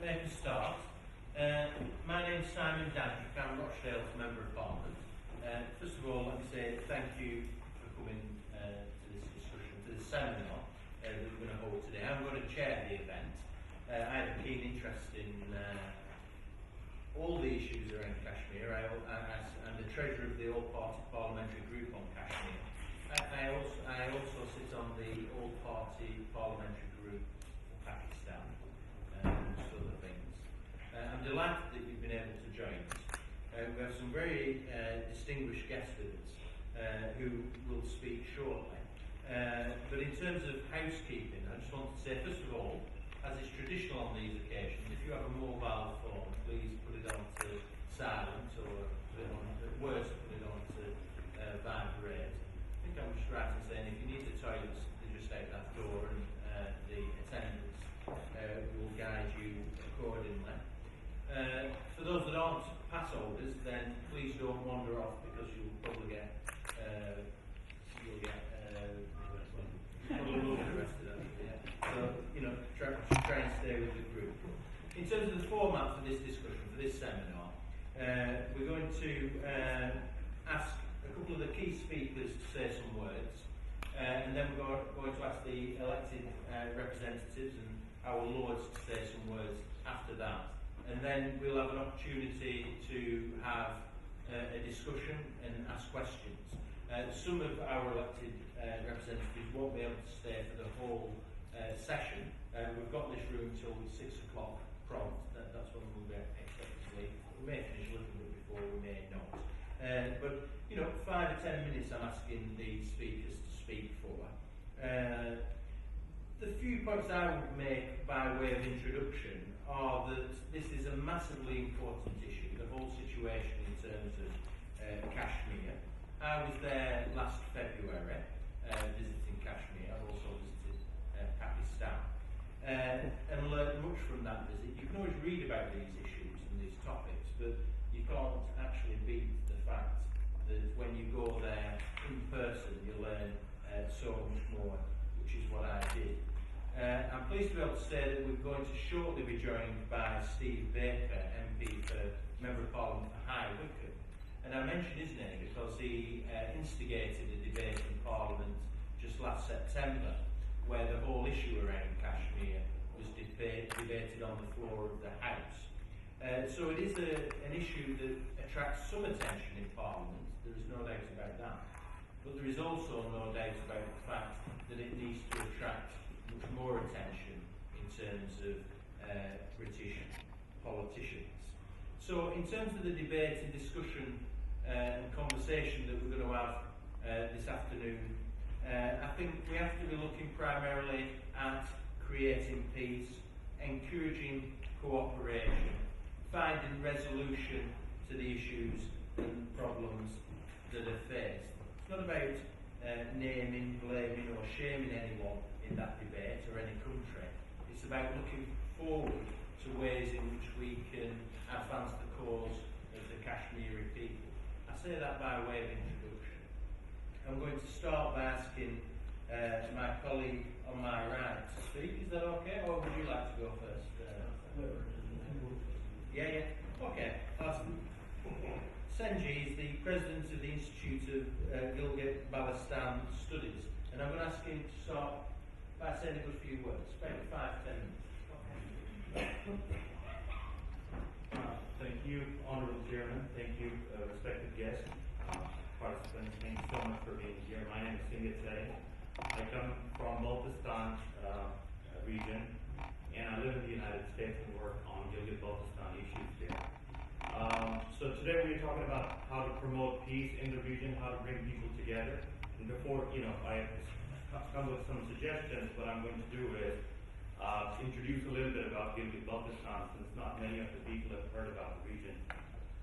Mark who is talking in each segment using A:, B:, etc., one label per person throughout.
A: make a start. My name is Simon Dandridge. I'm Rochdale's Member of Parliament. First of all, let me say thank you for coming to this discussion, to this seminar that we're going to hold today. I'm going to chair the event. I have a keen interest in all the issues around Kashmir. I'm the treasurer of the All-Party Parliamentary Group on Kashmir. I also sit on the All-Party Parliamentary Group for Pakistan and other things. I'm delighted that you've been able to join us. We have some very distinguished guests with us who will speak shortly. But in terms of housekeeping, I just want to say, first of all, as is traditional on these occasions, if you have a mobile phone, please put it on to silent or put it on, worse, put it on to vibrate. I think I'm just right in saying if you need the toilets, they're just out that door and the attendants will guide you accordingly. For those that aren't pass holders, then please don't wander off because you'll probably get arrested. So try and stay with the group. In terms of the format for this discussion, for this seminar, we're going to ask a couple of the key speakers to say some words, and then we're going to ask the elected representatives and our lords to say some words after that. And then we'll have an opportunity to have a discussion and ask questions. Some of our elected representatives won't be able to stay for the whole session. We've got this room till 6 o'clock prompt. That's when we'll be expected to leave. We may finish a little bit before, we may not. But 5 or 10 minutes I'm asking the speakers to speak for. The few points I would make by way of introduction are that this is a massively important issue, the whole situation in terms of Kashmir. I was there last February visiting Kashmir. I've also visited Pakistan and learned much from that visit. You can always read about these issues and these topics, but you can't actually beat the fact that when you go there in person you learn so much more, which is what I did. I'm pleased to be able to say that we're going to shortly be joined by Steve Baker, MP for Member of Parliament for High Wycombe. And I mention his name because he instigated a debate in Parliament just last September where the whole issue around Kashmir was debated on the floor of the House. So it is an issue that attracts some attention in Parliament, there is no doubt about that. But there is also no doubt about the fact that it needs to attract much more attention in terms of British politicians. So in terms of the debate and discussion and conversation that we're going to have this afternoon, I think we have to be looking primarily at creating peace, encouraging cooperation, finding resolution to the issues and problems that are faced. It's not about naming, blaming or shaming anyone in that debate or any country. It's about looking forward to ways in which we can advance the cause of the Kashmiri people. I say that by way of introduction. I'm going to start by asking my colleague on my right to speak. Is that okay? Or would you like to go first? Yeah. Okay. Senji is the president of the Institute of Gilgit-Baltistan Studies, and I'm going to ask him to start by saying a good few words, maybe 5-10 minutes.
B: Thank you, Honourable Chairman. Thank you, respected guests, participants. Thank you so much for being here. My name is Singit Sai. I come from Baltistan region, and I live in the United States and work on Gilgit-Baltistan issues there. So today we're talking about how to promote peace in the region, how to bring people together. And before, I come with some suggestions, what I'm going to do is introduce a little bit about Gilgit-Baltistan, since not many of the people have heard about the region.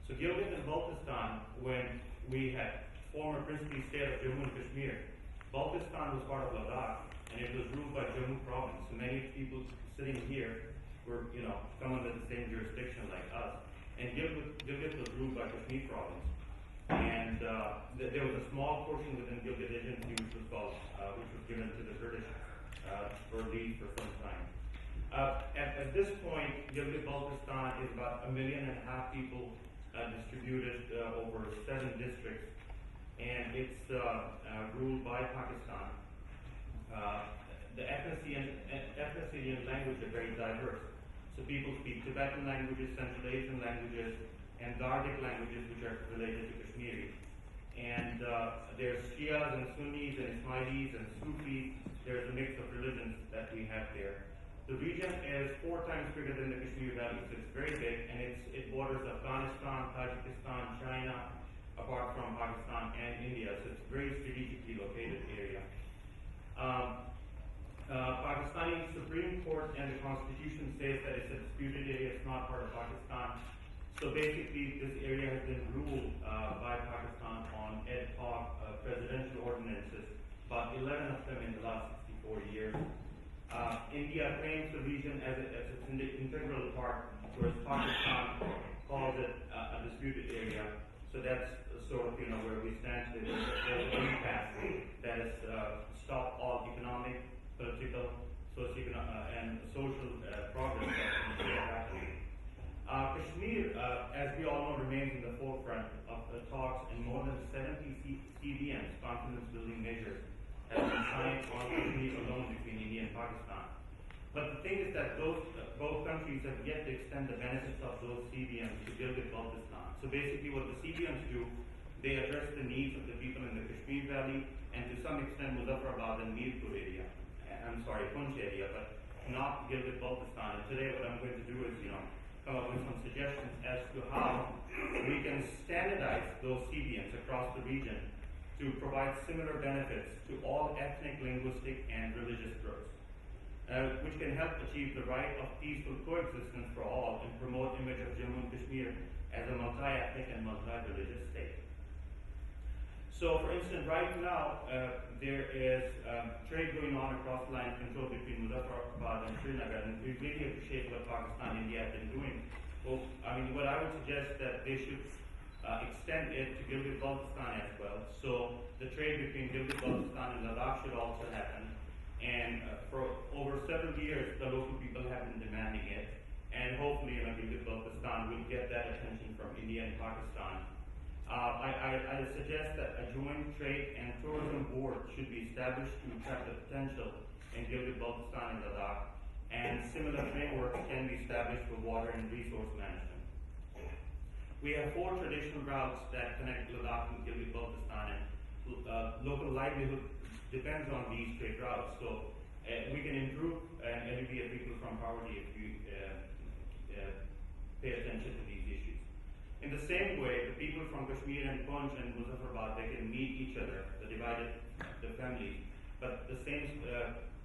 B: So Gilgit and Baltistan, when we had former princely state of Jammu and Kashmir, Baltistan was part of Ladakh, and it was ruled by Jammu province. So many people sitting here were, come under the same jurisdiction like us. And Gilgit was ruled by Kashmir province. And there was a small portion within Gilgit Agency which was given to the British for leave for some time. At this point, Gilgit-Baltistan is about 1.5 million people distributed over 7 districts, and it's ruled by Pakistan. The ethnicity and language are very diverse. So people speak Tibetan languages, Central Asian languages, and Dardic languages, which are related to Kashmiri. And there's Shias and Sunnis and Ismailis and Sufis. There's a mix of religions that we have there. The region is 4 times bigger than the Kashmir Valley, so it's very big, and it borders Afghanistan, Tajikistan, China, apart from Pakistan and India, so it's a very strategically located area. Pakistani Supreme Court and the Constitution says that it's a disputed area, it's not part of Pakistan. So basically, this area has been ruled by Pakistan on ad hoc presidential ordinances, about 11 of them in the last 64 years. India claims the region as its integral part, whereas Pakistan calls it a disputed area. So that's sort of where we stand today. There's an impasse that has stopped all economic, political, and social progress that is happening. Kashmir, as we all know, remains in the forefront of the talks, and more than 70 CBMs, confidence-building measures, have been signed on Kashmir alone between India and Pakistan. But the thing is that both countries have yet to extend the benefits of those CBMs to Gilgit-Baltistan. So basically what the CBMs do, they address the needs of the people in the Kashmir Valley and to some extent Muzaffarabad and Mirpur area. Punch area, but not Gilgit-Baltistan. And today what I'm going to do is, come up with some suggestions as to how we can standardize those CBMs across the region to provide similar benefits to all ethnic, linguistic, and religious groups, which can help achieve the right of peaceful coexistence for all and promote the image of Jammu and Kashmir as a multi-ethnic and multi-religious state. So, for instance, right now, there is trade going on across the line of control between Muzaffarabad and Srinagar, and we really appreciate what Pakistan and India have been doing. Well, what I would suggest that they should extend it to Gilgit-Baltistan as well. So, the trade between Gilgit-Baltistan and Ladakh should also happen. And for over several years, the local people have been demanding it, and hopefully, Gilgit-Baltistan will get that attention from India and Pakistan. I suggest that a joint trade and tourism board should be established to track the potential in Gilgit-Baltistan and Ladakh, and similar frameworks can be established for water and resource management. We have 4 traditional routes that connect Ladakh and Gilgit-Baltistan, and local livelihood depends on these trade routes. So we can improve and alleviate people from poverty if we pay attention to these issues. In the same way, the people from Kashmir and Punch and Muzaffarabad, they can meet each other, the families, but the same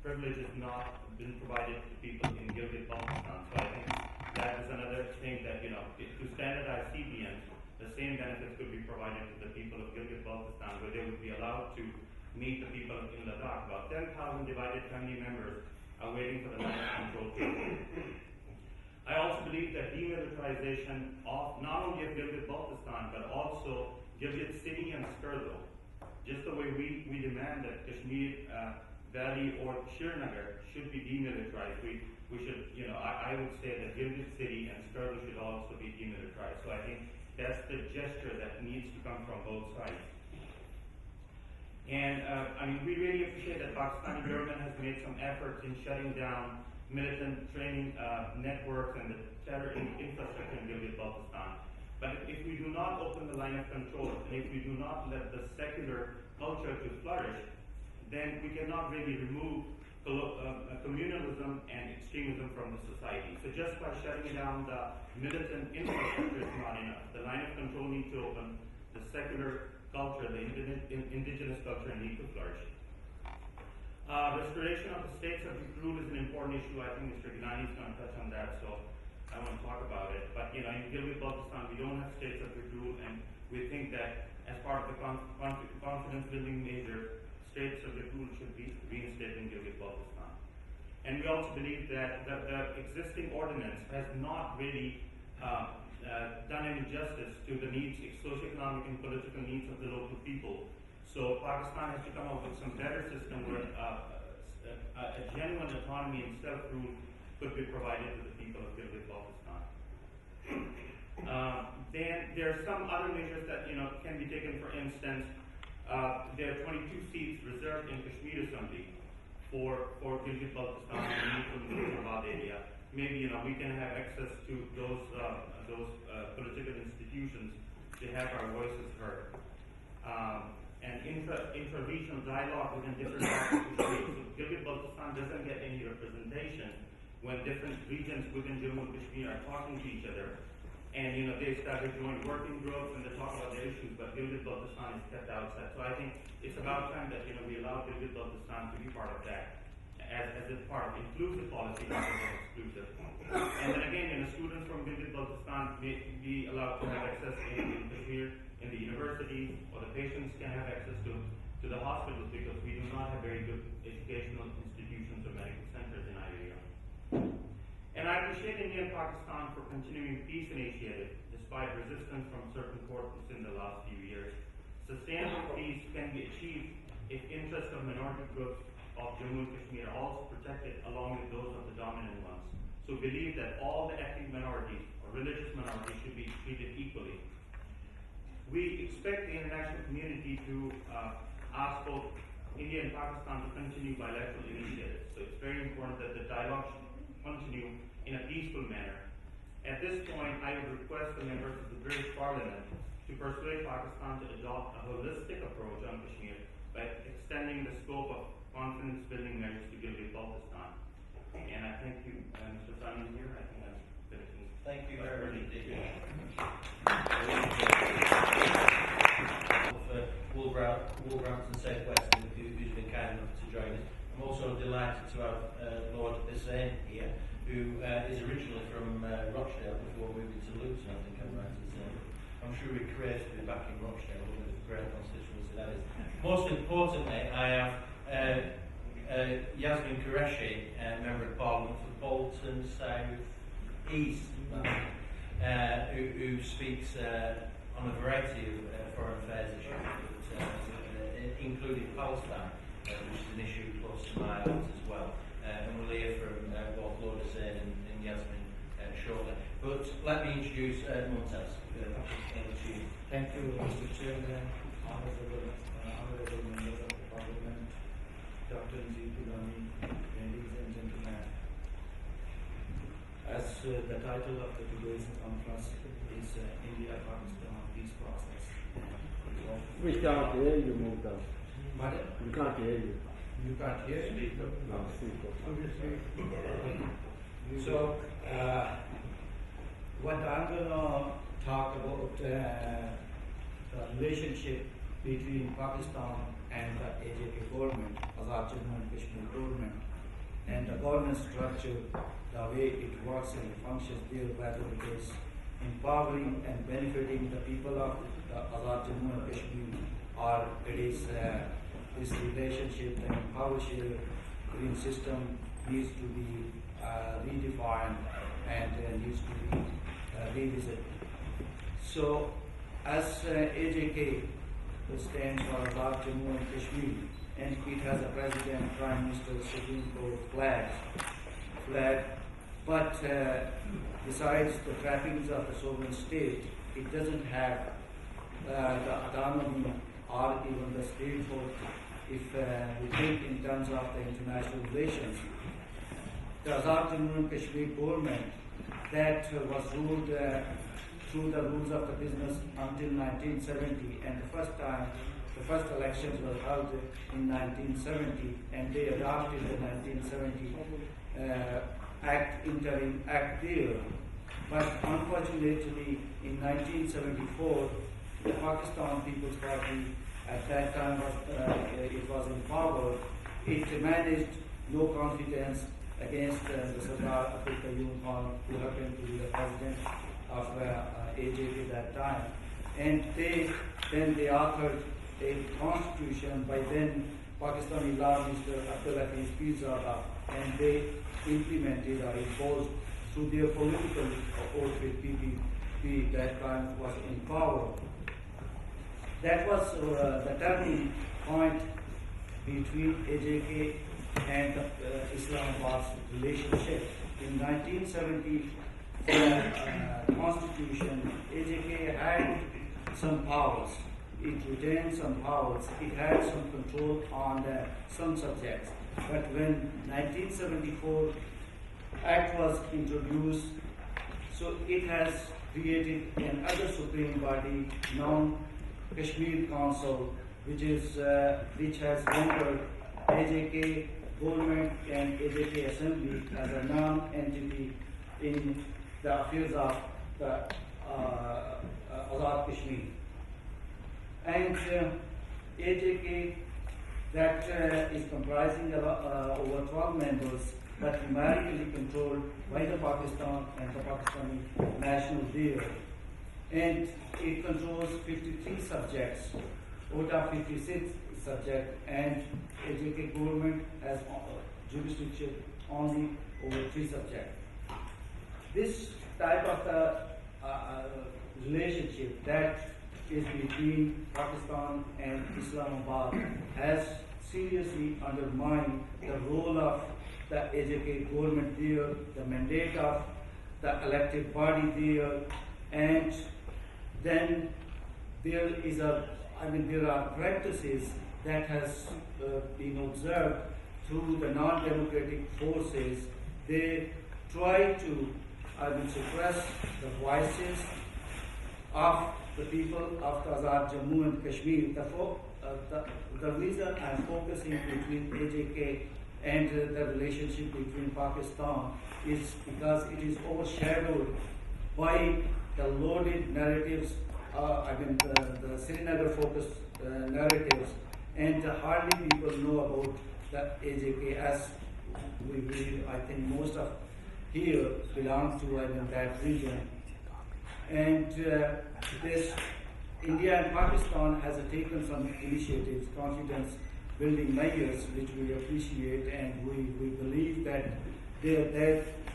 B: privilege has not been provided to people in Gilgit-Baltistan. So I think that is another thing that, to standardize CBMs, the same benefits could be provided to the people of Gilgit-Baltistan, where they would be allowed to meet the people in Ladakh. About 10,000 divided family members are waiting for the line of control to I also believe that demilitarization of not only of Gilgit-Baltistan, but also Gilgit City and Skardu, just the way we demand that Kashmir Valley or Srinagar should be demilitarized. We should, I would say that Gilgit City and Skardu should also be demilitarized. So I think that's the gesture that needs to come from both sides. And we really appreciate that Pakistani government has made some efforts in shutting down militant training networks and the terror infrastructure in Gilgit-Baltistan. But if we do not open the line of control, and if we do not let the secular culture to flourish, then we cannot really remove communalism and extremism from the society. So just by shutting down the militant infrastructure is not enough. The line of control needs to open, the secular culture, the indigenous culture need to flourish. Restoration of the state subject rule is an important issue. I think Mr. Gilani is going to touch on that, so I want to talk about it. But in Gilgit-Baltistan, we don't have state subject rule, and we think that as part of the confidence building measure, state subject rule should be reinstated in Gilgit-Baltistan. And we also believe that the existing ordinance has not really done any justice to the needs, socioeconomic and political needs of the local people. So Pakistan has to come up with some better system where a genuine autonomy and self-rule could be provided to the people of Gilgit-Baltistan. Then there are some other measures that can be taken. For instance, there are 22 seats reserved in Kashmir Assembly for Gilgit-Baltistan and Muslim area. Maybe we can have access to those political institutions to have our voices heard. And intra-regional dialogue within different parts of Kashmir. So Gilgit-Baltistan doesn't get any representation when different regions within Jammu and Kashmir are talking to each other. And they started joint working groups and they talk about their issues, but Gilgit-Baltistan is kept outside. So I think it's about time that we allow Gilgit-Baltistan to be part of that as a part of inclusive policy rather than exclusive. And then again, students from Gilgit-Baltistan may be allowed to have access in Kashmir in the universities, or the patients can have access to the hospitals, because we do not have very good educational institutions or medical centers in our area. And I appreciate India and Pakistan for continuing peace initiative despite resistance from certain forces in the last few years. Sustainable peace can be achieved if interests of minority groups of Jammu and Kashmir are also protected along with those of the dominant ones. So believe that all the ethnic minorities or religious minorities should be treated equally. We expect the international community to ask both India and Pakistan to continue bilateral initiatives. So it's very important that the dialogue should continue in a peaceful manner. At this point, I would request the members of the British Parliament to persuade Pakistan to adopt a holistic approach on Kashmir by extending the scope of confidence-building measures to Gilgit-Baltistan. And I thank you, Mr. Simon here. I think I'm finishing.
A: Thank you very much indeed. Wolverhampton South West, who's been kind enough to join us. I'm also delighted to have Lord Hussain here, who is originally from Rochdale before moving to Luton, I think I'm right in saying. I'm sure we're crazy to be back in Rochdale, with a great constituency that is. Most importantly, I have Yasmin Qureshi, Member of Parliament for Bolton South East, who speaks on a variety of foreign affairs issues, including Palestine, which is an issue close to my heart as well. And we'll hear from both Lord Hussain and Yasmin shortly. But let me introduce Mumtaz.
C: Thank you, Mr. Chairman, honorable members of the Parliament, Dr. Nzee Tulani, ladies and gentlemen. As the title of today's conference is India-Pakistan Peace Process.
D: We can't hear you, Mumtaz.
C: Pardon?
D: We can't hear you.
C: You can't hear me?
D: No, speak up.
C: So, what I'm going to talk about the relationship between Pakistan and the AJK government, Azad Jammu and Kashmir government, and the governance structure, the way it works and functions there, whether it is empowering and benefiting the people of the Azad Jammu and Kashmir, or it is this relationship, the power share green system needs to be redefined and needs to be revisited. So, as AJK stands for Azad Jammu and Kashmir, and it has a president, prime minister, Supreme Court flag. But besides the trappings of the sovereign state, it doesn't have the autonomy or even the statehood. If we think in terms of the international relations, the Azad Jammu and Kashmir government that was ruled through the rules of the business until 1970, and the first elections were held in 1970, and they adopted the 1970 interim act there. But unfortunately, in 1974, the Pakistan People's Party at that time it was in power. It managed no confidence against the Sardar Abdul Qayyum Khan, who happened to be the president of AJP at that time. And they authored a constitution by then Pakistani law minister Abdul Hafiz Pirzada, and they implemented or imposed through their political oath with PPP that time was in power. That was the turning point between AJK and Islamabad's relationship. In 1970, the Constitution, AJK had some powers. It retained some powers. It had some control on some subjects. But when 1974 Act was introduced, so it has created another supreme body, non-Kashmir Council, which has rendered AJK government and AJK assembly as a non-entity in the affairs of the Azad Kashmir. And AJK that is comprising over 12 members, but numerically controlled by the Pakistan and the Pakistani National Bureau. And it controls 53 subjects, out of 56 subjects, and AJK government has jurisdiction only over 3 subjects. This type of relationship that is between Pakistan and Islamabad has seriously undermined the role of the AJK government there, the mandate of the elected body there, and then there are practices that has been observed through the non-democratic forces. They try to suppress the voices of the people of the Azad Jammu and Kashmir. The reason I am focusing between AJK and the relationship between Pakistan is because it is overshadowed by the loaded narratives, the Srinagar focused narratives, and hardly people know about the AJK, as I think most of here belong to that region. And this India and Pakistan has taken some initiatives, confidence building measures, which we appreciate, and we believe that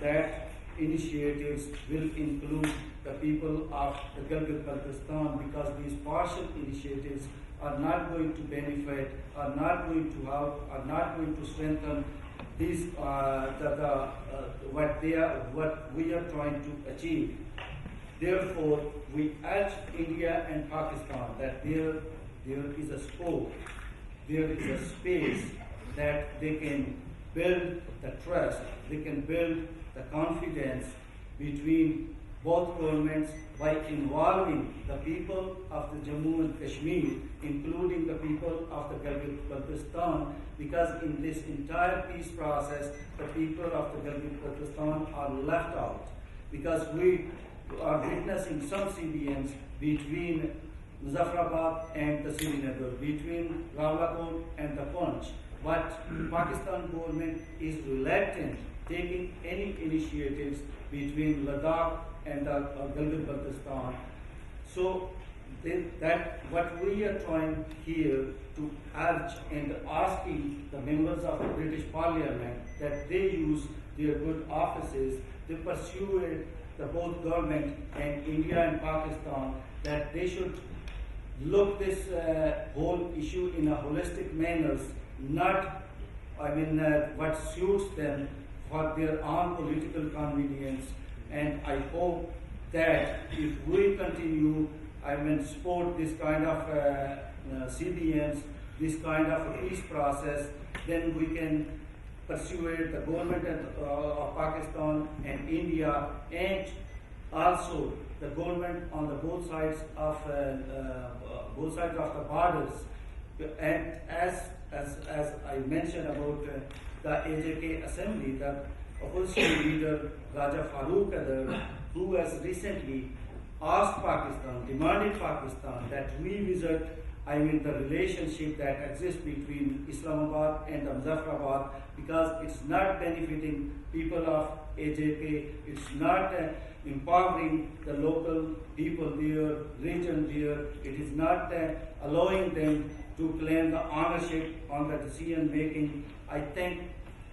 C: that initiatives will include the people of the Gilgit-Baltistan, because these partial initiatives are not going to benefit, are not going to help, are not going to strengthen these what we are trying to achieve. Therefore, we urge India and Pakistan that there is a scope, there is a space that they can build the trust, they can build the confidence between both governments by involving the people of the Jammu and Kashmir, including the people of the Gilgit-Baltistan, because in this entire peace process, the people of the Gilgit-Baltistan are left out, because we are witnessing some CBMs between Muzaffarabad and the Srinagar, between Rawalakot and the Punch. But Pakistan government is reluctant taking any initiatives between Ladakh and the Gilgit-Baltistan. So that what we are trying here to urge and asking the members of the British Parliament that they use their good offices to pursue the both government and India and Pakistan, that they should look this whole issue in a holistic manner, not what suits them for their own political convenience. And I hope that if we continue, support this kind of CBMs, this kind of a peace process, then we can persuade the government of Pakistan and India, and also the government on the both sides of the borders. And as I mentioned about the AJK assembly, the opposition leader Raja Farooq Adar, who has recently asked Pakistan, demanded Pakistan that revisit the relationship that exists between Islamabad and Muzaffarabad, because it's not benefiting people of AJK, it's not empowering the local people there, region there, it is not allowing them to claim the ownership on the decision making. I think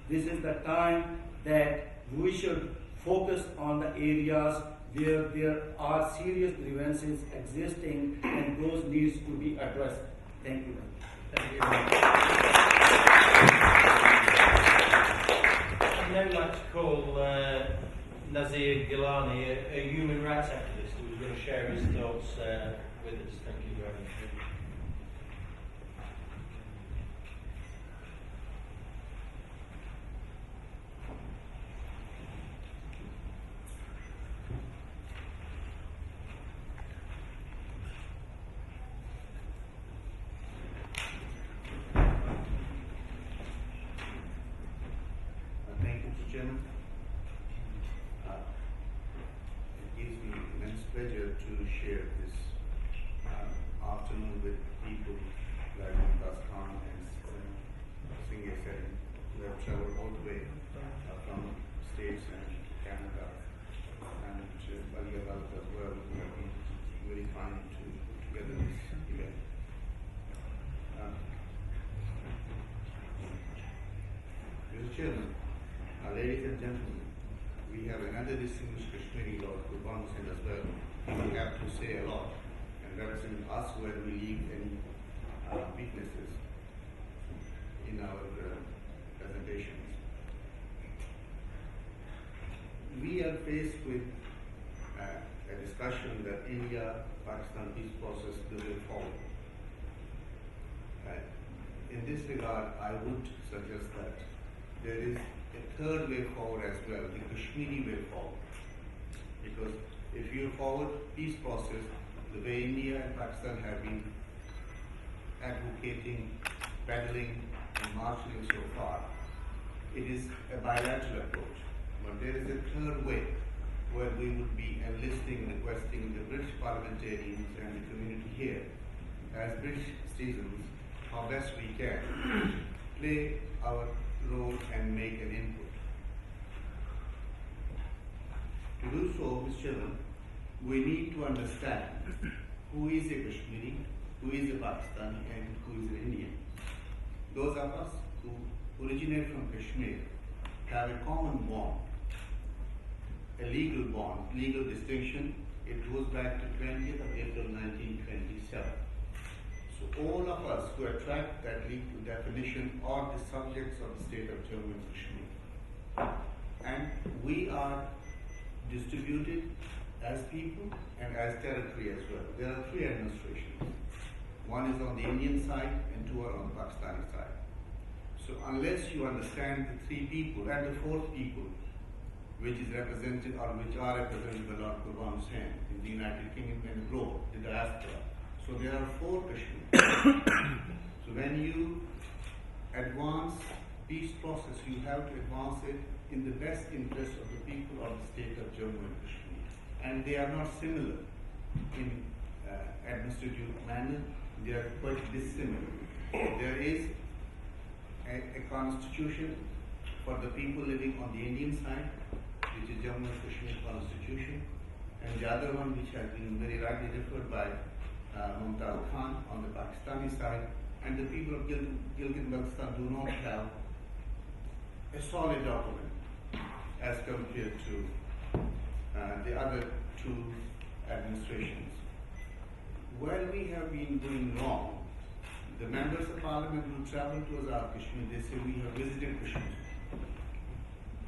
C: this is the time that we should focus on the areas where there are serious grievances existing, and those needs to be addressed. Thank you.
A: Thank you. I'd now like to call Nazir Gilani, a human rights activist who was going to share his thoughts with us. Thank you very much.
E: Thank you, Mr. Chairman. It gives me immense pleasure to share this afternoon with people like Mumtaz Khan and Singh said, who have traveled all the way from States and Canada and Ali Adat as well, who have been very kind to put together this event. Mr. Chairman, ladies and gentlemen, we have another distinguished Kashmiri, Lord Qurban Hussain as well. He will have to say a lot and represent us where we leave any weaknesses in our presentations. We are faced with a discussion that India-Pakistan peace process will go forward. In this regard, I would suggest that there is a third way forward as well, the Kashmiri way forward. Because if you forward peace process, the way India and Pakistan have been advocating, battling, and marshalling so far, it is a bilateral approach. But there is a third way where we would be enlisting, requesting the British parliamentarians and the community here, as British citizens, how best we can play our role and make an input. To do so, Mr. Chairman, we need to understand who is a Kashmiri, who is a Pakistani, and who is an Indian. Those of us who originate from Kashmir have a common bond, a legal bond, legal distinction. It goes back to 20th of April 1927. So all of us who attract that legal definition are the subjects of the state of Jammu and Kashmir. And we are distributed as people and as territory as well. There are three administrations. One is on the Indian side and two are on the Pakistani side. So unless you understand the three people and the fourth people, which is represented or which are represented by Lord Qurban Hussain in the United Kingdom and abroad, the diaspora. So there are four Kashmir. So when you advance peace process, you have to advance it in the best interest of the people of the state of Jammu and Kashmir. And they are not similar in administrative manner, they are quite dissimilar. There is a constitution for the people living on the Indian side, which is Jammu and Kashmir Constitution, and the other one which has been very rightly referred by Mumtaz Khan on the Pakistani side, and the people of Gilgit-Baltistan do not have a solid document as compared to the other two administrations. Where we have been doing wrong, the members of parliament who travel to Azad Kashmir, they say we have visited Kashmir.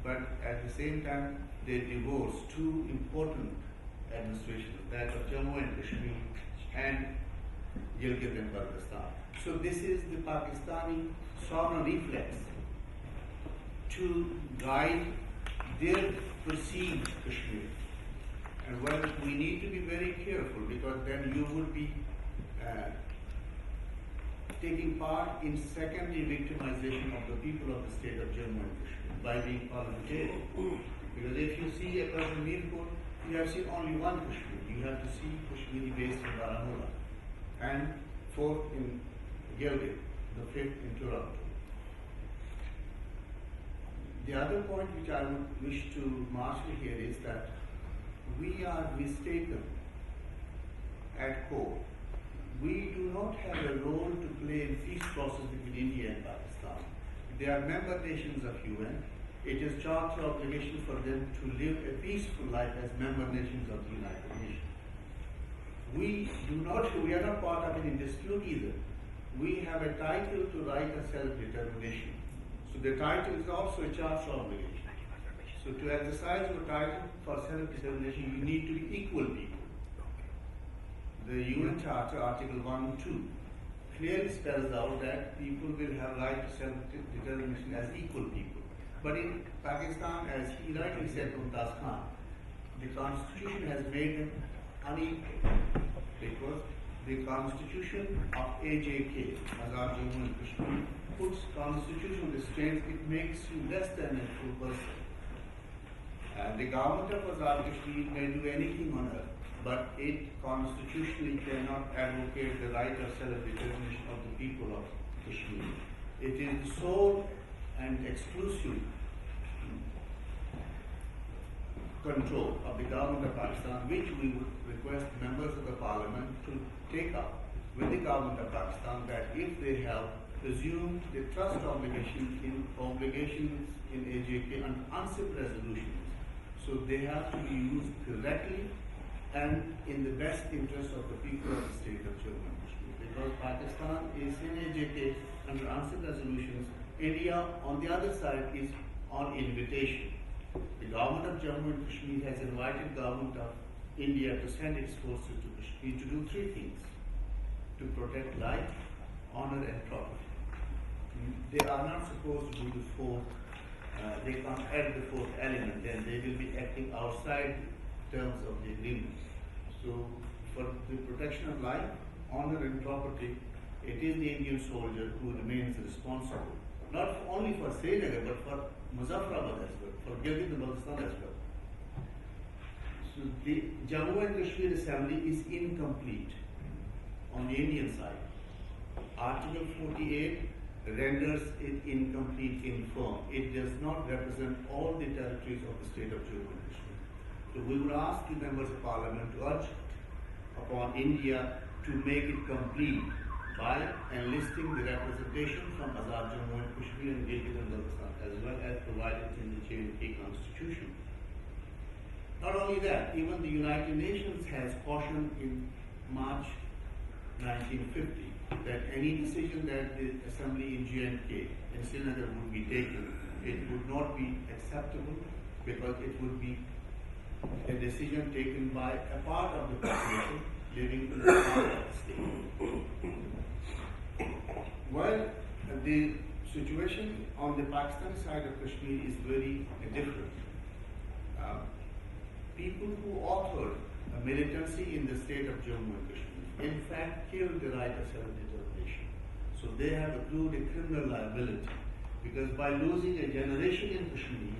E: But at the same time, they divorce two important administrations, that of Jammu and Kashmir and Gilgit and Baltistan. So this is the Pakistani sovereign reflex to guide their perceived Kashmir. And well, we need to be very careful, because then you would be taking part in secondary victimization of the people of the state of Jammu and Kashmir by being parliamentarian. Because if you see a person in Mirpur, you have seen only one Kashmir. You have to see Kashmiri based in Baramulla, and fourth in Gilgit, the fifth in Toronto. The other point which I would wish to marshal here is that we are mistaken at core. We do not have a role to play in peace process between India and Pakistan. They are member nations of UN. It is charter obligation for them to live a peaceful life as member nations of the United Nations. We are not part of any dispute either. We have a title to right of self-determination. So the title is also a charter obligation. So to exercise your title for self-determination, you need to be equal people. The UN Charter, Article 1 and 2, clearly spells out that people will have right to self-determination as equal people. But in Pakistan, as he rightly said, Mumtaz Khan, the constitution has made them unequal because the constitution of AJK, Azad Jammu and Kashmir, puts constitutional restraints. It makes you less than a full person. The government of Azad Kashmir may do anything on earth, but it constitutionally cannot advocate the right of self-determination of the people of Kashmir. It is the sole and exclusive control of the government of Pakistan, which we would request members of the parliament to take up with the government of Pakistan, that if they have presumed the trust obligations in AJK and UNCIP resolutions, so they have to be used correctly and in the best interest of the people of the state of Jammu and Kashmir. Because Pakistan is in AJK under UNCIP resolutions, India on the other side is on invitation. The government of Jammu and Kashmir has invited government of India to send its forces to Kashmir to do three things: to protect life, honor and property. They are not supposed to do the fourth, they can't add the fourth element, then they will be acting outside terms of the agreement. So for the protection of life, honor and property, it is the Indian soldier who remains responsible, not only for Srinagar but for Muzaffarabad as well, for Gilgit-Baltistan as well. So the Jammu and Kashmir Assembly is incomplete on the Indian side. Article 48 renders it incomplete, infirm. It does not represent all the territories of the state of Jammu and Kashmir. So we would ask the members of parliament to urge upon India to make it complete by enlisting the representation from Azad Jammu and Kashmir and Gilgit-Baltistan, as well as provided in the JNK Constitution. Not only that, even the United Nations has cautioned in March 1950 that any decision that the assembly in JNK in Srinagar would be taken, it would not be acceptable because it would be a decision taken by a part of the population living in the part of the state. While the situation on the Pakistani side of Kashmir is very different. People who authored a militancy in the state of Jammu and Kashmir, in fact, killed the right of self-determination. So they have accrued a criminal liability, because by losing a generation in Kashmir,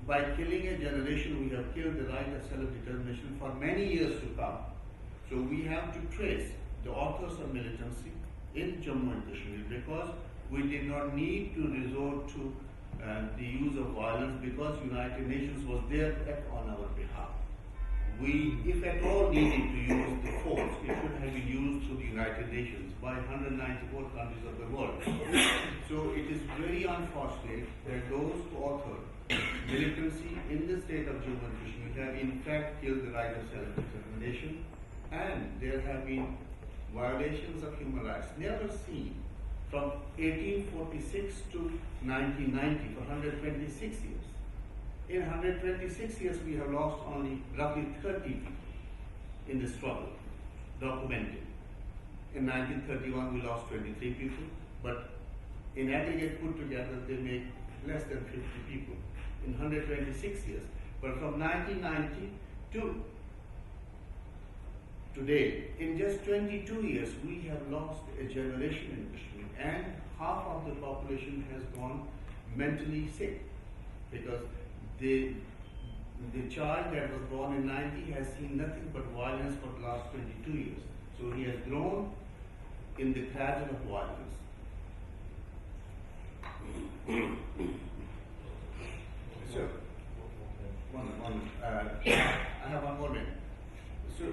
E: by killing a generation, we have killed the right of self-determination for many years to come. So we have to trace the authors of militancy in Jammu and Kashmir, because we did not need to resort to the use of violence, because United Nations was there on our behalf. We, if at all, needed to use the force, it should have been used through the United Nations by 194 countries of the world. So it is very unfortunate that those who authored militancy in the state of Jammu and Kashmir have in fact killed the right of self-determination, and there have been violations of human rights never seen from 1846 to 1990 for 126 years. In 126 years, we have lost only roughly 30 people in the struggle, documented. In 1931, we lost 23 people, but in aggregate put together, they make less than 50 people in 126 years. But from 1990 to today, in just 22 years, we have lost a generation in Kashmir, and half of the population has gone mentally sick, because the child that was born in 90 has seen nothing but violence for the last 22 years. So he has grown in the cradle of violence. So, I have one more minute. So,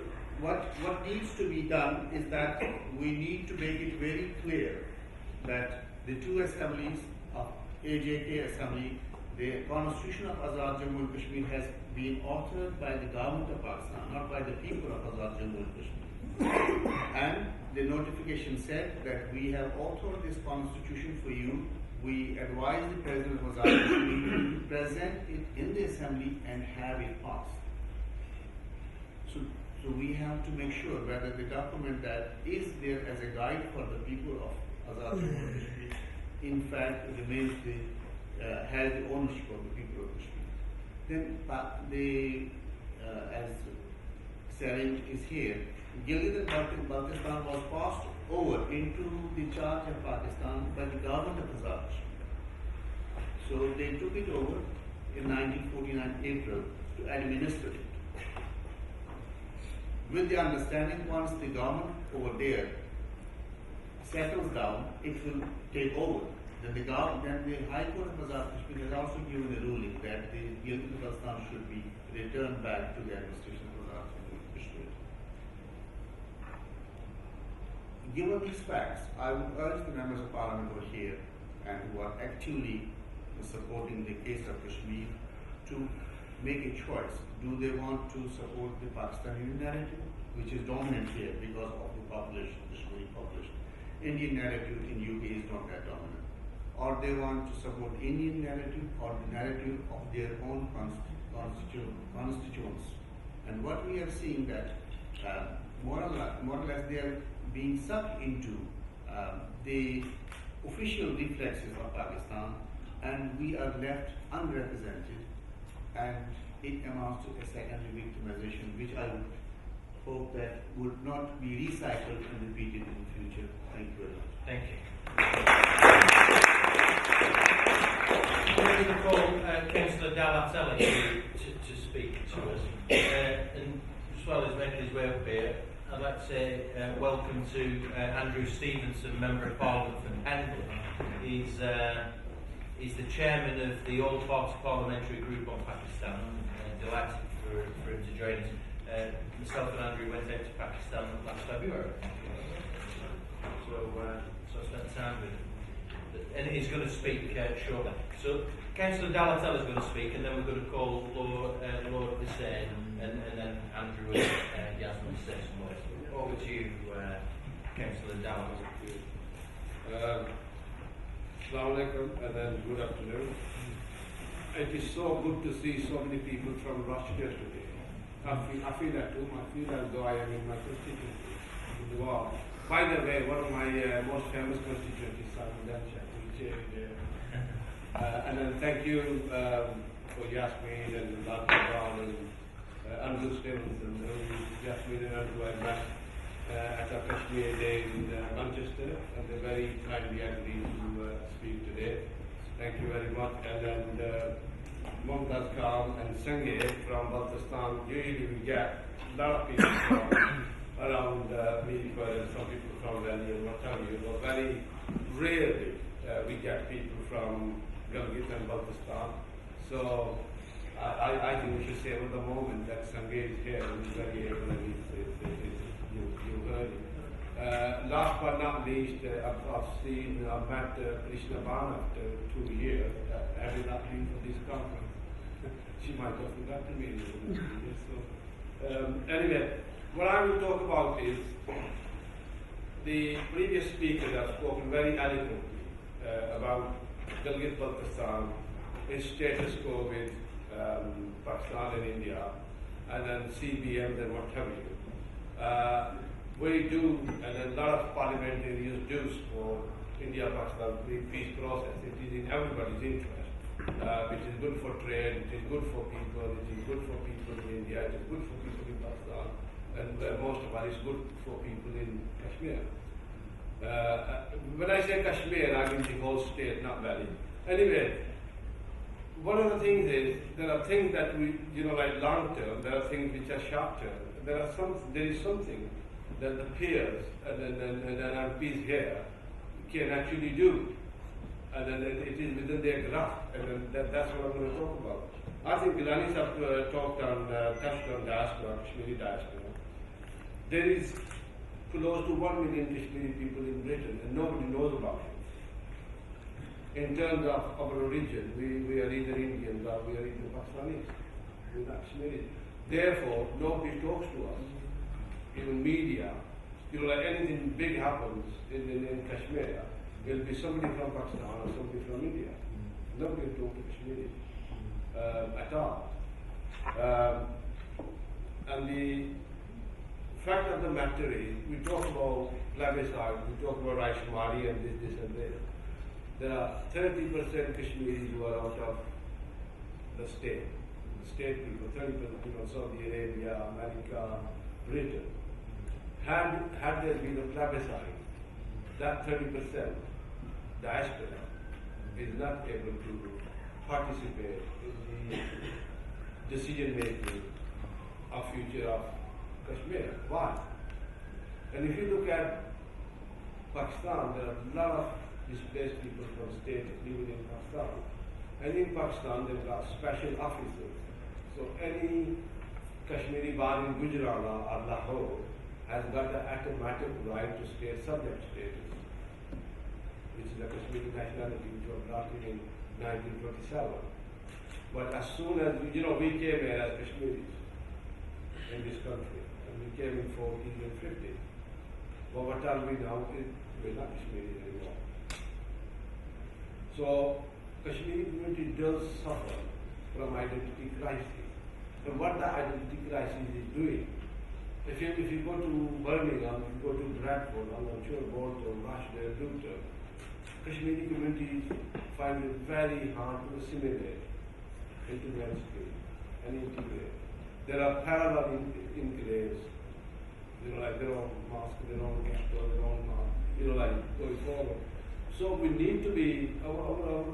E: what needs to be done is that we need to make it very clear that the two assemblies of AJK Assembly, the Constitution of Azad Jammu and Kashmir has been authored by the government of Pakistan, not by the people of Azad Jammu and Kashmir. And the notification said that we have authored this constitution for you we advised the President of Azad to present it in the Assembly and have it passed. So we have to make sure whether the document that is there as a guide for the people of Azad Kashmir in fact remains has the ownership of the people of Kashmir. Then as Sarin is here, Gilgit and Baltistan was passed over into the charge of Pakistan by the government of Azad Kashmir. So they took it over in 1949 April to administer it. With the understanding once the government over there settles down, it will take over. Then the High Court of Azad Kashmir has also given a ruling that the Gilgit-Baltistan should be returned back to the administration of Azad Kashmir. Given these facts, I would urge the members of Parliament who are here and who are actively supporting the case of Kashmir to make a choice. Do they want to support the Pakistani narrative, which is dominant here because of the population, Kashmiri population? Indian narrative in UK is not that dominant. Or they want to support Indian narrative or the narrative of their own constituents. And what we are seeing that more or less they are being sucked into the official reflexes of Pakistan, and we are left unrepresented, and it amounts to a secondary victimization, which I would hope that would not be recycled and repeated in the future. Thank you very much.
A: Thank you. I'm going to call Councillor Dalatelli to speak to us. And as well as making his way up here, I'd like to say welcome to Andrew Stevenson, Member of Parliament for Pendle. He's the chairman of the All Party Parliamentary Group on Pakistan. Delighted for him to join us. Myself and Andrew went out to Pakistan last February. So I spent time with him. And he's going to speak shortly. So Councillor Dalatelli is going to speak, and then we're going to call Lord Hussain, and then Andrew and Yasmin to say some words. Over to you, Councillor Dalatelli.
F: Assalamu alaikum and then good afternoon. It is so good to see so many people from Rochdale today. I feel at home. I feel as though I am in my constituency, in the world. By the way, one of my most famous constituencies, Samudansha, which and then thank you for Yasmin and Lord Brown and Andrew Stevenson, Yasmin and Andrew I met at our Kashmir Day in Manchester, and they very kindly agreed to speak today. Thank you very much. And then Mumtaz Khan and Sangye from Baltistan. Usually we get a lot of people from around Miripur and some people from Delhi and what have you, but very rarely we get people from Gilgit and Baltistan. So I think we should say at the moment that Sangye is here and he's very able and you heard it. Last but not least, I've met Krishna Ban after 2 years, having not been for this conference. She might have forgotten me. So, anyway, what I will talk about is the previous speakers have spoken very eloquently about Gilgit-Baltistan, its status quo with Pakistan and India, and then CBMs and what have you. We do, and a lot of parliamentarians do support India-Pakistan peace process. It is in everybody's interest. It is good for trade, it is good for people, it is good for people in India, it is good for people in Pakistan, and most of all, it's good for people in Kashmir. When I say Kashmir, I mean the whole state, not Valley. Anyway, one of the things is, there are things that we, like long term, there are things which are short term. There is something that the peers and MPs here can actually do. And then it is within their grasp, and then that's what I'm going to talk about. I think Gilani Sahib touched on diaspora, Kashmiri diaspora. There is close to 1 million Kashmiri people in Britain, and nobody knows about it. In terms of our origin, we are either Indians or we are either Pakistanis. We're not Kashmiri. Therefore, nobody talks to us. Even media, like anything big happens in Kashmir, Will be somebody from Pakistan or somebody from India. Nobody will talk to Kashmiri at all. And the fact of the matter is, we talk about plebiscite, we talk about Raishmari and this and that. There are 30% Kashmiris who are out of the state people, 30% people, Saudi Arabia, America, Britain. Had there been a plebiscite, that 30% diaspora is not able to participate in the decision making of future of Kashmir. Why? And if you look at Pakistan, there are a lot of displaced people from states living in Pakistan. And in Pakistan, they've got special officers. So any Kashmiri born in Gujarat or Lahore has got the automatic right to state subject status, which is a Kashmiri nationality which was brought in 1927. But as soon as, we came here as Kashmiris in this country, and we came in 40s and 50s. But what are we now? We're not Kashmiri anymore. So, Kashmiri community does suffer from identity crisis. And what the identity crisis is doing, if you go to Birmingham, if you go to Bradford, I'm sure Bolton, Rochdale, Luton, Kashmiri communities find it very hard to assimilate into mainstream and integrate. There are parallel enclaves, like their own mosque, their own ghetto, their own like going forward. So we need to be, our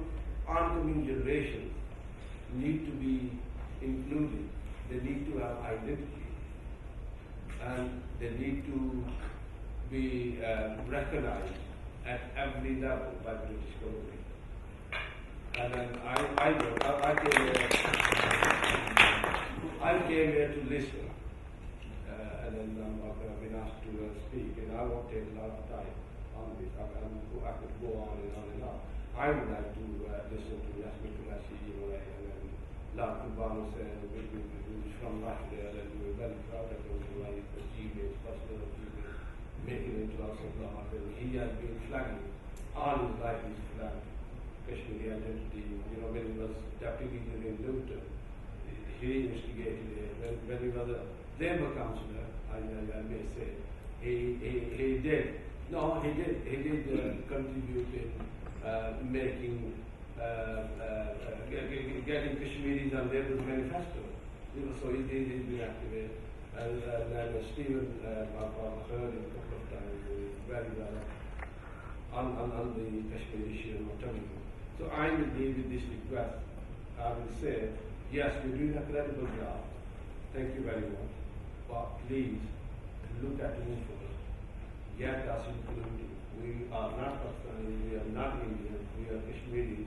F: oncoming generations need to be included. They need to have identity, and they need to be recognized at every level by British government. And then I came here to listen, and then I've been asked to speak, and I won't take a lot of time on this. I could go on and on and on. I would like to listen to Yasmin Qureshi, and then Lord Kurbanu who's from Rochdale, and we're very proud of him for his achievements, personal achievements, making it to us of God. And he has been flagging all his life, he's flagged Kashmiri identity. When he was deputy leader in Luton, he instigated it. When he was a Labour councillor, I may say, he did. No, he did contribute in making, getting Kashmiris on Labour's manifesto. So he's been active. And Stephen, I've heard him a couple of times, very well on the Kashmir issue and autonomy. So I will leave with this request. I will say, yes, we're doing a credible job. Thank you very much. But please, look at me first. Get us included. We are not Pakistanis, we are not Indians, we are Kashmiris.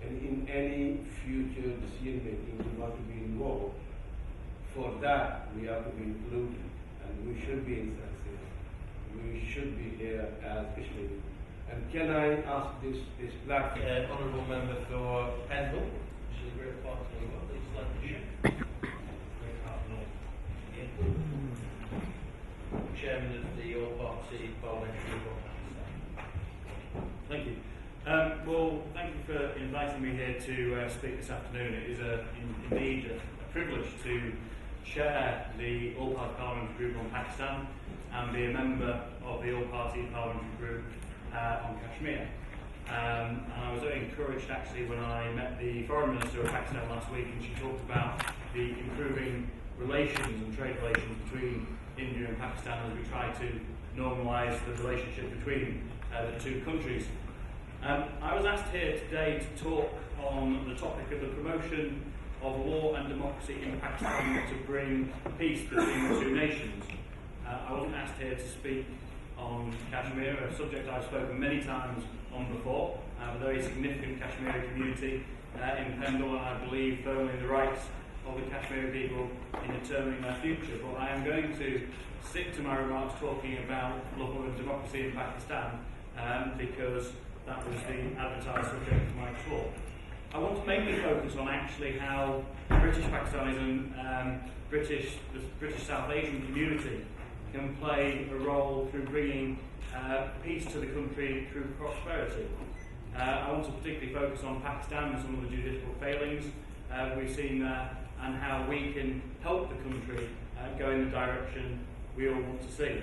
F: And in any future decision making, we want to be involved. For that, we have to be included. And we should be inclusive. We should be here as Kashmiris. And can I ask this platform?
A: Honourable Member for Pendle, which is a great part of the East Lancashire. Great part of North. Chairman of the All Party Parliamentary Group of Pakistan.
B: Thank you. Well, thank you for inviting me here to speak this afternoon. It is indeed a privilege to chair the All Party Parliamentary Group on Pakistan and be a member of the All Party Parliamentary Group on Kashmir. And I was very encouraged actually when I met the Foreign Minister of Pakistan last week, and she talked about the improving relations and trade relations between India and Pakistan as we try to normalise the relationship between the two countries. I was asked here today to talk on the topic of the promotion of law and democracy in Pakistan to bring peace between the two nations. I wasn't asked here to speak on Kashmir, a subject I've spoken many times on before. I have a very significant Kashmiri community in Pendle, and I believe firmly in the rights of the Kashmiri people in determining their future. But I am going to stick to my remarks talking about law and democracy in Pakistan because that was the advertised subject of my talk. I want to mainly focus on actually how British Pakistanis and the British South Asian community
G: can play a role through bringing peace to the country through prosperity. I want to particularly focus on Pakistan and some of the judicial failings we've seen there, and how we can help the country go in the direction we all want to see.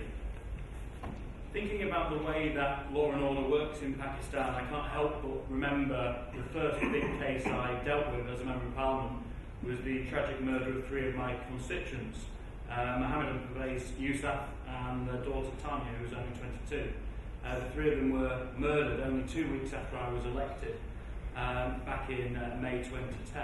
G: Thinking about the way that law and order works in Pakistan, I can't help but remember the first big case I dealt with as a Member of Parliament was the tragic murder of 3 of my constituents, Mohammed and Pervez Yousaf and their daughter Tanya, who was only 22. The 3 of them were murdered only 2 weeks after I was elected, back in May 2010.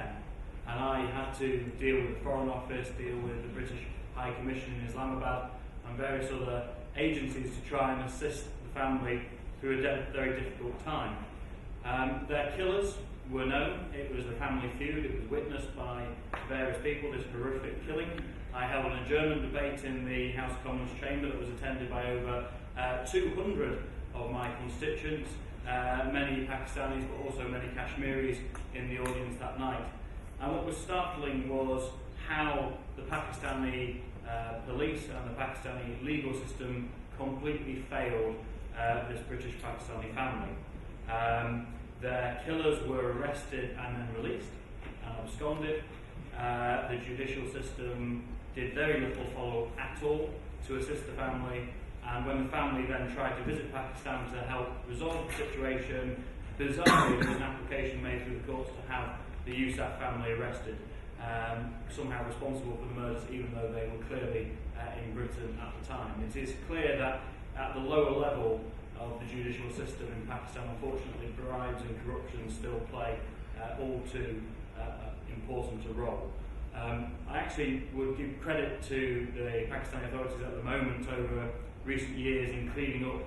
G: And I had to deal with the Foreign Office, deal with the British High Commission in Islamabad and various other agencies to try and assist the family through a very difficult time. Their killers were known. It was a family feud. It was witnessed by various people, this horrific killing. I held an adjournment debate in the House of Commons chamber that was attended by over 200 of my constituents, many Pakistanis but also many Kashmiris in the audience that night. And what was startling was how the Pakistani police and the Pakistani legal system completely failed this British Pakistani family. Their killers were arrested and then released and absconded. The judicial system did very little follow-up at all to assist the family, and when the family then tried to visit Pakistan to help resolve the situation, bizarrely there was an application made through the courts to have the Yousaf family arrested, somehow responsible for the murders, even though they were clearly in Britain at the time. It is clear that at the lower level of the judicial system in Pakistan, unfortunately, bribes and corruption still play all too important a role. I actually would give credit to the Pakistani authorities at the moment over recent years in cleaning up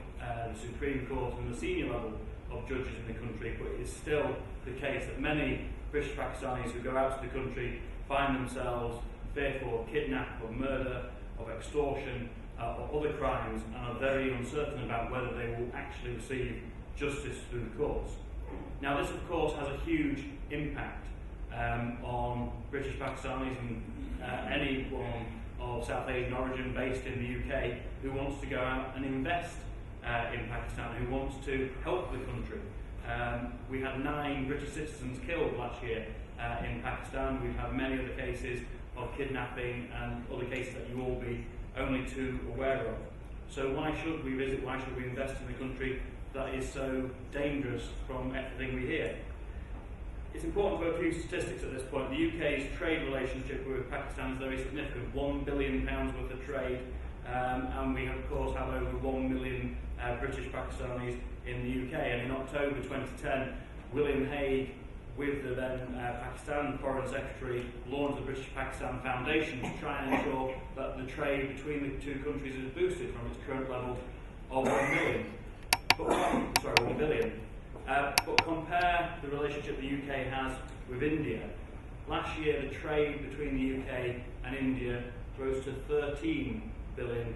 G: the Supreme Court and the senior level of judges in the country, but it is still the case that many British Pakistanis who go out to the country find themselves fearful of kidnap or murder, of extortion or other crimes, and are very uncertain about whether they will actually receive justice through the courts. Now this of course has a huge impact on British Pakistanis and anyone of South Asian origin based in the UK who wants to go out and invest in Pakistan, who wants to help the country. We had 9 British citizens killed last year in Pakistan. We've had many other cases of kidnapping and other cases that you will be only too aware of. So why should we visit, why should we invest in a country that is so dangerous from everything we hear? It's important to go through statistics at this point. The UK's trade relationship with Pakistan is very significant, £1 billion worth of trade, and we of course have over 1 million British Pakistanis in the UK. And in October 2010, William Hague, with the then Pakistan Foreign Secretary, launched the British Pakistan Foundation to try and ensure that the trade between the two countries is boosted from its current level of 1 million. But, 1 billion. But compare the relationship the UK has with India. Last year, the trade between the UK and India rose to £13 billion.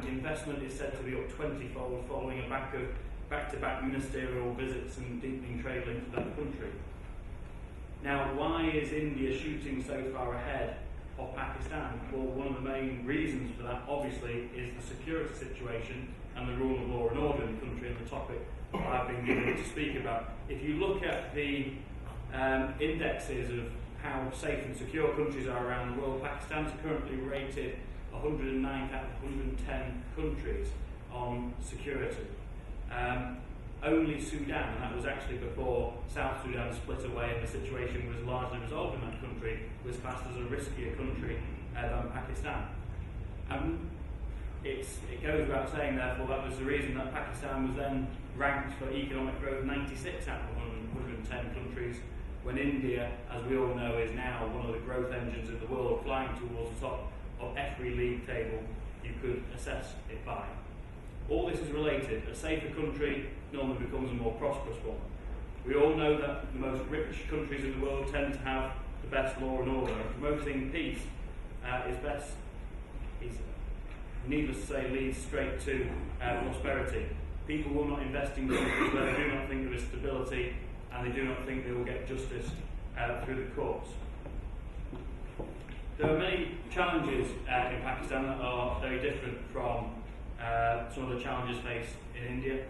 G: Investment is said to be up 20-fold following a back-to-back ministerial visits and deepening trade links with that country. Now, why is India shooting so far ahead of Pakistan? Well, one of the main reasons for that, obviously, is the security situation and the rule of law and order in the country, and the topic I've been given to speak about. If you look at the indexes of how safe and secure countries are around the world, Pakistan's currently rated 109 out of 110 countries on security. Only Sudan, and that was actually before South Sudan split away and the situation was largely resolved in that country, was classed as a riskier country than Pakistan. It goes without saying, therefore, that was the reason that Pakistan was then ranked for economic growth 96 out of 110 countries, when India, as we all know, is now one of the growth engines of the world, flying towards the top of every league table you could assess it by. All this is related. A safer country normally becomes a more prosperous one. We all know that the most rich countries in the world tend to have the best law and order. Promoting peace is needless to say, leads straight to prosperity. People will not invest in countries where they do not think there is stability and they do not think they will get justice through the courts. There are many challenges in Pakistan that are very different from some of the challenges faced in India.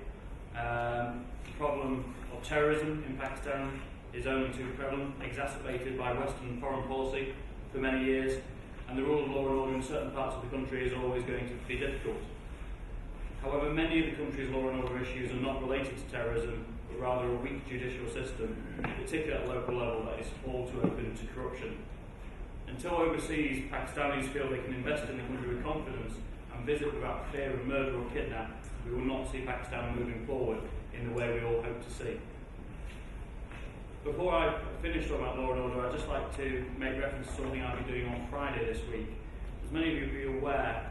G: The problem of terrorism in Pakistan is only too prevalent, exacerbated by Western foreign policy for many years, and the rule of law and order in certain parts of the country is always going to be difficult. However, many of the country's law and order issues are not related to terrorism, but rather a weak judicial system, particularly at local level, that is all too open to corruption. Until overseas Pakistanis feel they can invest in the country with confidence and visit without fear of murder or kidnap, we will not see Pakistan moving forward in the way we all hope to see. Before I finish talking about law and order, I'd just like to make reference to something I'll be doing on Friday this week. As many of you will be aware,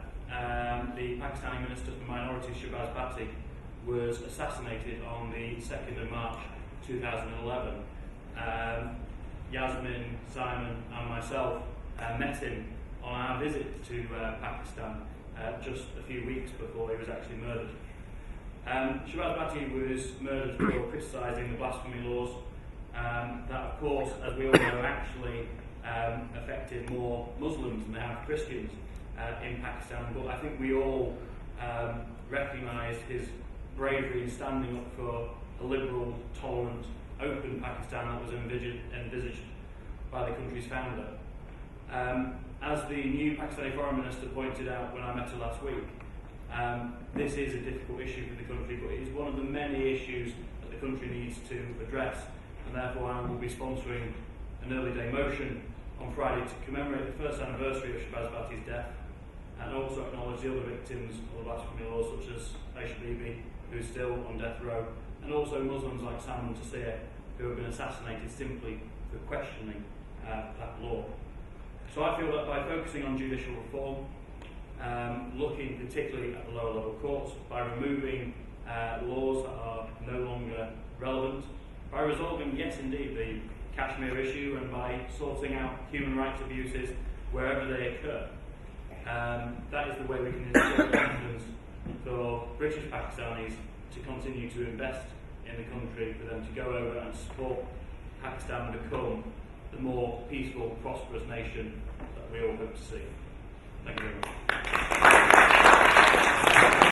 G: the Pakistani Minister for Minorities, Shahbaz Bhatti, was assassinated on the 2nd of March 2011. Yasmin, Simon and myself met him on our visit to Pakistan just a few weeks before he was actually murdered. Shahbaz Bhatti was murdered for criticising the blasphemy laws that, of course, as we all know, actually affected more Muslims than they have Christians in Pakistan. But I think we all recognise his bravery in standing up for a liberal, tolerant, open Pakistan that was envisaged by the country's founder. As the new Pakistani Foreign Minister pointed out when I met her last week, this is a difficult issue for the country, but it is one of the many issues that the country needs to address, and therefore I will be sponsoring an early day motion on Friday to commemorate the first anniversary of Shahbaz Bhatti's death, and also acknowledge the other victims of the blasphemy laws, such as Aisha Bibi, who is still on death row, and also Muslims like Salman Taseer, who have been assassinated simply for questioning that law. So I feel that by focusing on judicial reform, looking particularly at the lower level courts, by removing laws that are no longer relevant, by resolving, yes indeed, the Kashmir issue, and by sorting out human rights abuses wherever they occur, that is the way we can instill confidence for British Pakistanis to continue to invest in the country, for them to go over and support Pakistan become the more peaceful, prosperous nation that we all hope to see. Thank you very much.